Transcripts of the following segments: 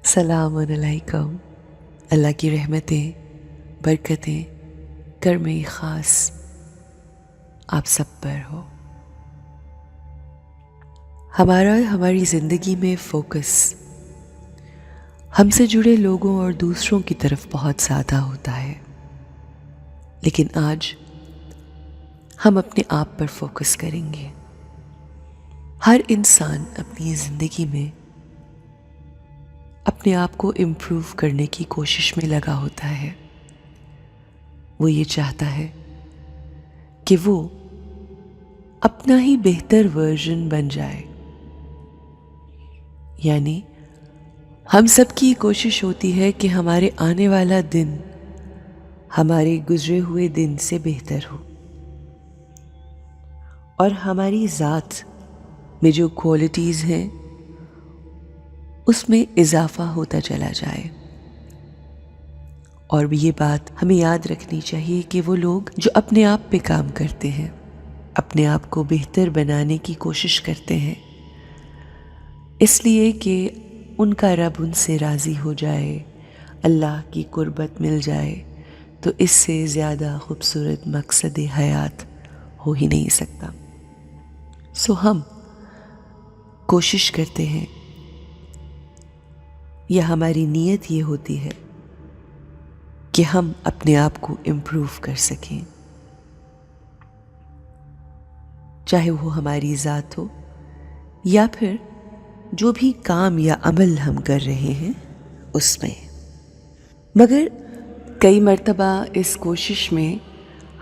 सलाम अलैकुम। अल्लाह की रहमतें, बरकतें, कर्म ख़ास आप सब पर हो। हमारी ज़िंदगी में फ़ोकस हमसे जुड़े लोगों और दूसरों की तरफ बहुत ज़्यादा होता है, लेकिन आज हम अपने आप पर फ़ोकस करेंगे। हर इंसान अपनी ज़िंदगी में अपने आप को इम्प्रूव करने की कोशिश में लगा होता है। वो ये चाहता है कि वो अपना ही बेहतर वर्जन बन जाए। यानी हम सब की कोशिश होती है कि हमारे आने वाला दिन हमारे गुजरे हुए दिन से बेहतर हो और हमारी ज़ात में जो क्वालिटीज़ हैं उसमें इजाफा होता चला जाए। और ये बात हमें याद रखनी चाहिए कि वो लोग जो अपने आप पे काम करते हैं, अपने आप को बेहतर बनाने की कोशिश करते हैं, इसलिए कि उनका रब उनसे राज़ी हो जाए, अल्लाह की कुर्बत मिल जाए, तो इससे ज़्यादा खूबसूरत मकसद हयात हो ही नहीं सकता। सो हम कोशिश करते हैं या हमारी नीयत ये होती है कि हम अपने आप को इम्प्रूव कर सकें, चाहे वो हमारी ज़ात हो या फिर जो भी काम या अमल हम कर रहे हैं उसमें। मगर कई मर्तबा इस कोशिश में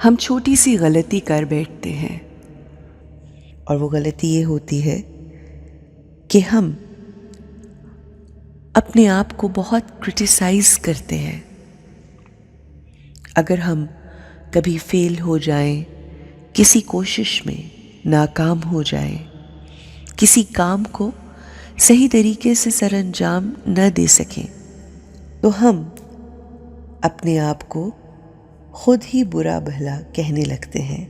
हम छोटी सी गलती कर बैठते हैं और वो गलती ये होती है कि हम अपने आप को बहुत क्रिटिसाइज़ करते हैं। अगर हम कभी फेल हो जाएं, किसी कोशिश में नाकाम हो जाएं, किसी काम को सही तरीके से सरअंजाम न दे सकें, तो हम अपने आप को खुद ही बुरा भला कहने लगते हैं,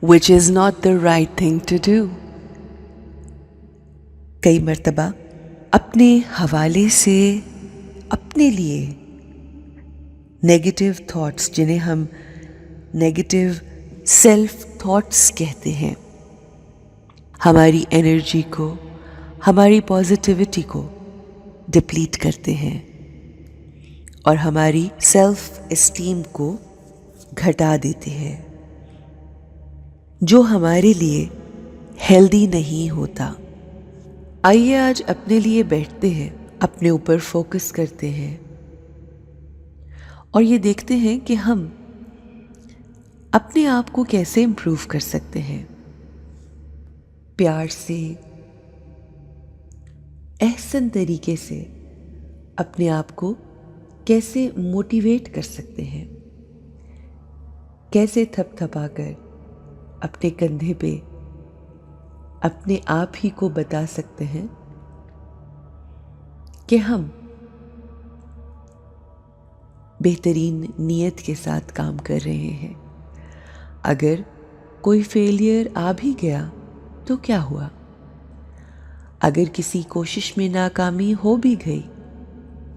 which is not the right thing to do। कई मर्तबा अपने हवाले से अपने लिए नेगेटिव थॉट्स, जिन्हें हम नेगेटिव सेल्फ थॉट्स कहते हैं, हमारी एनर्जी को, हमारी पॉजिटिविटी को डिप्लीट करते हैं और हमारी सेल्फ एस्टीम को घटा देते हैं, जो हमारे लिए हेल्दी नहीं होता। आइए आज अपने लिए बैठते हैं, अपने ऊपर फोकस करते हैं और ये देखते हैं कि हम अपने आप को कैसे इम्प्रूव कर सकते हैं। प्यार से, एहसन तरीके से अपने आप को कैसे मोटिवेट कर सकते हैं, कैसे थपथपाकर अपने कंधे पे अपने आप ही को बता सकते हैं कि हम बेहतरीन नीयत के साथ काम कर रहे हैं। अगर कोई फेलियर आ भी गया तो क्या हुआ, अगर किसी कोशिश में नाकामी हो भी गई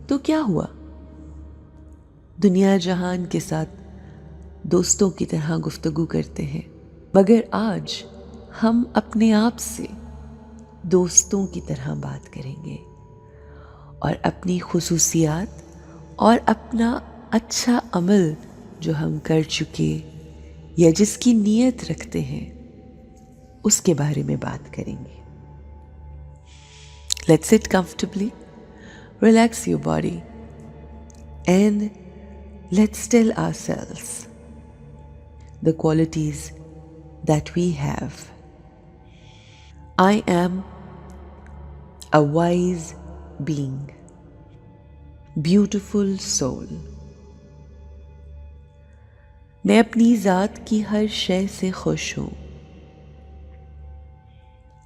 तो क्या हुआ। दुनिया जहान के साथ दोस्तों की तरह गुफ्तगू करते हैं, मगर आज हम अपने आप से दोस्तों की तरह बात करेंगे और अपनी खुसूसियात और अपना अच्छा अमल जो हम कर चुके या जिसकी नीयत रखते हैं उसके बारे में बात करेंगे। Let's sit comfortably, relax your body and let's tell ourselves the qualities that we have. I am a wise being, beautiful soul। मैं अपनी ज़ात की हर शय से खुश हूँ।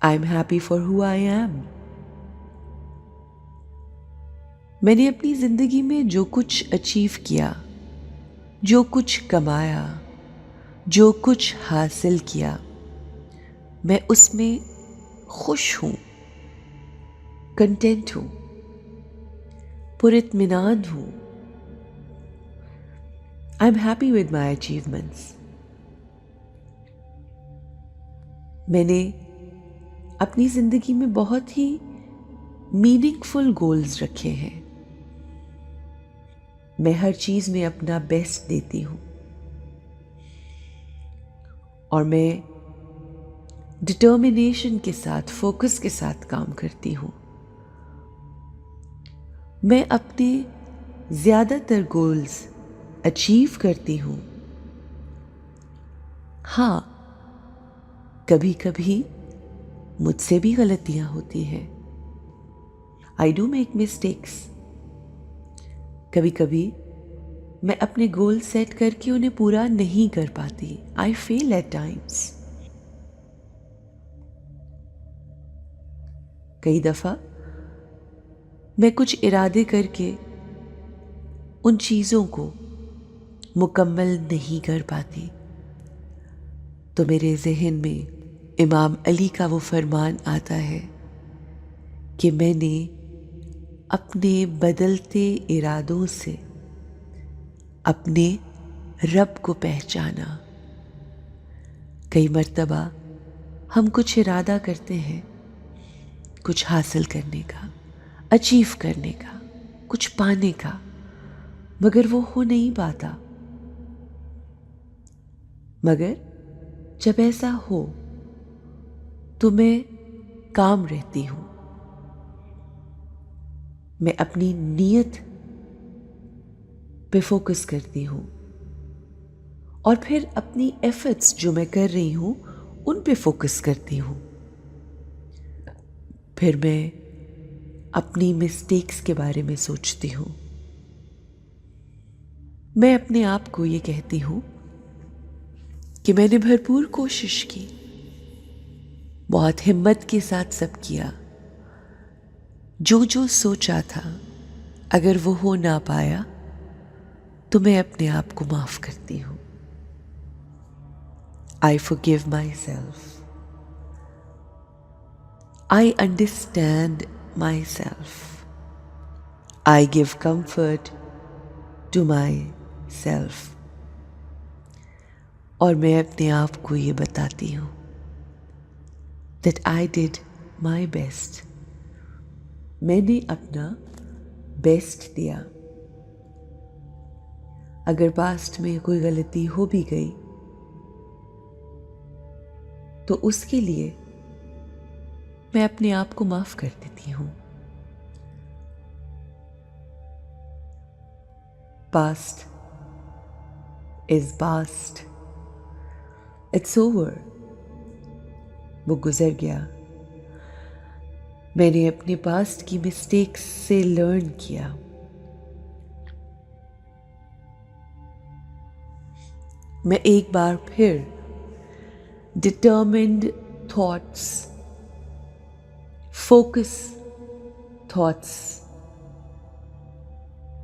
I am happy for who I am। मैंने अपनी ज़िंदगी में जो कुछ अचीव किया, जो कुछ कमाया, जो कुछ हासिल किया, मैं उसमें खुश हूँ, कंटेंट हूँ। पुरितमिनान हूं। I am happy with my achievements. मैंने अपनी जिंदगी में बहुत ही मीनिंगफुल गोल्स रखे हैं। मैं हर चीज में अपना बेस्ट देती हूं और मैं डिटर्मिनेशन के साथ, फोकस के साथ काम करती हूं। मैं अपने ज्यादातर गोल्स अचीव करती हूं। हाँ, कभी कभी मुझसे भी गलतियां होती हैं। I do make mistakes. कभी कभी मैं अपने गोल सेट करके उन्हें पूरा नहीं कर पाती। आई फेल एट टाइम्स। कई दफा मैं कुछ इरादे करके उन चीजों को मुकम्मल नहीं कर पाती, तो मेरे जहन में इमाम अली का वो फरमान आता है कि मैंने अपने बदलते इरादों से अपने रब को पहचाना। कई मर्तबा हम कुछ इरादा करते हैं कुछ हासिल करने का, अचीव करने का, कुछ पाने का, मगर वो हो नहीं पाता। मगर जब ऐसा हो तो मैं काम रहती हूं। मैं अपनी नीयत पे फोकस करती हूं और फिर अपनी एफर्ट्स जो मैं कर रही हूं उन पे फोकस करती हूं। फिर मैं अपनी मिस्टेक्स के बारे में सोचती हूं। मैं अपने आप को ये कहती हूं कि मैंने भरपूर कोशिश की, बहुत हिम्मत के साथ सब किया। जो जो सोचा था अगर वो हो ना पाया तो मैं अपने आप को माफ करती हूं। I forgive myself. I understand myself. I give comfort to myself. और मैं अपने आप को ये बताती हूं that I did my best. मैंने अपना बेस्ट दिया। अगर पास्ट में कोई गलती हो भी गई तो उसके लिए मैं अपने आप को माफ कर देती हूं। Past is past, it's over. वो गुजर गया। मैंने अपने पास्ट की मिस्टेक्स से लर्न किया। मैं एक बार फिर डिटर्मिन्ड थॉट्स, फोकस थॉट्स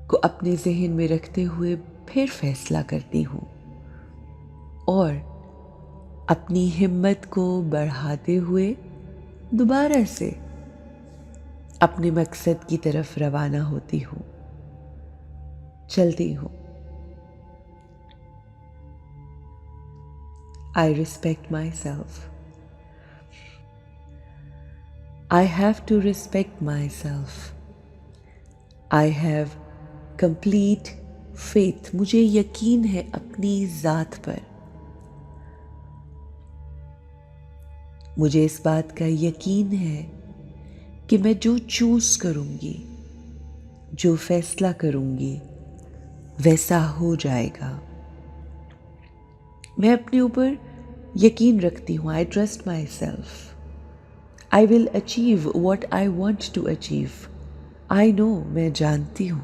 को अपने जहन में रखते हुए फिर फैसला करती हूं और अपनी हिम्मत को बढ़ाते हुए दोबारा से अपने मकसद की तरफ रवाना होती हूं, चलती हूं। I respect myself. I have to respect myself. I have complete faith. मुझे यकीन है अपनी ज़ात पर। मुझे इस बात का यकीन है कि मैं जो चूज करूंगी, जो फैसला करूंगी, वैसा हो जाएगा। मैं अपने ऊपर यकीन रखती हूँ। I trust myself. I will achieve what I want to achieve. I know, मैं जानती हूँ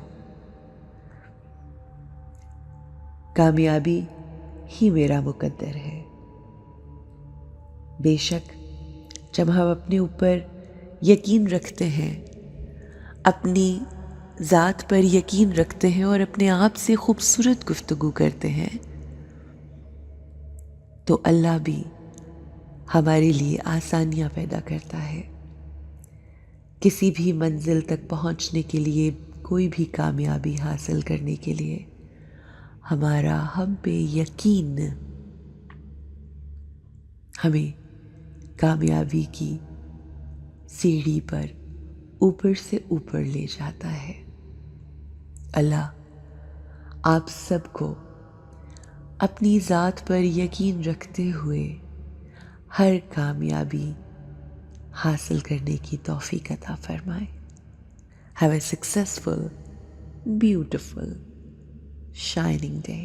कामयाबी ही मेरा मुकद्दर है। बेशक जब हम अपने ऊपर यकीन रखते हैं, अपनी ज़ात पर यकीन रखते हैं और अपने आप से खूबसूरत गुफ्तगू करते हैं, तो अल्लाह भी हमारे लिए आसानियां पैदा करता है। किसी भी मंजिल तक पहुंचने के लिए कोई भी कामयाबी हासिल करने के लिए हमारा हम पे यकीन हमें कामयाबी की सीढ़ी पर ऊपर से ऊपर ले जाता है। अल्लाह आप सबको अपनी ज़ात पर यकीन रखते हुए हर कामयाबी हासिल करने की तौफीक अता फरमाए। Have a successful, beautiful, shining day.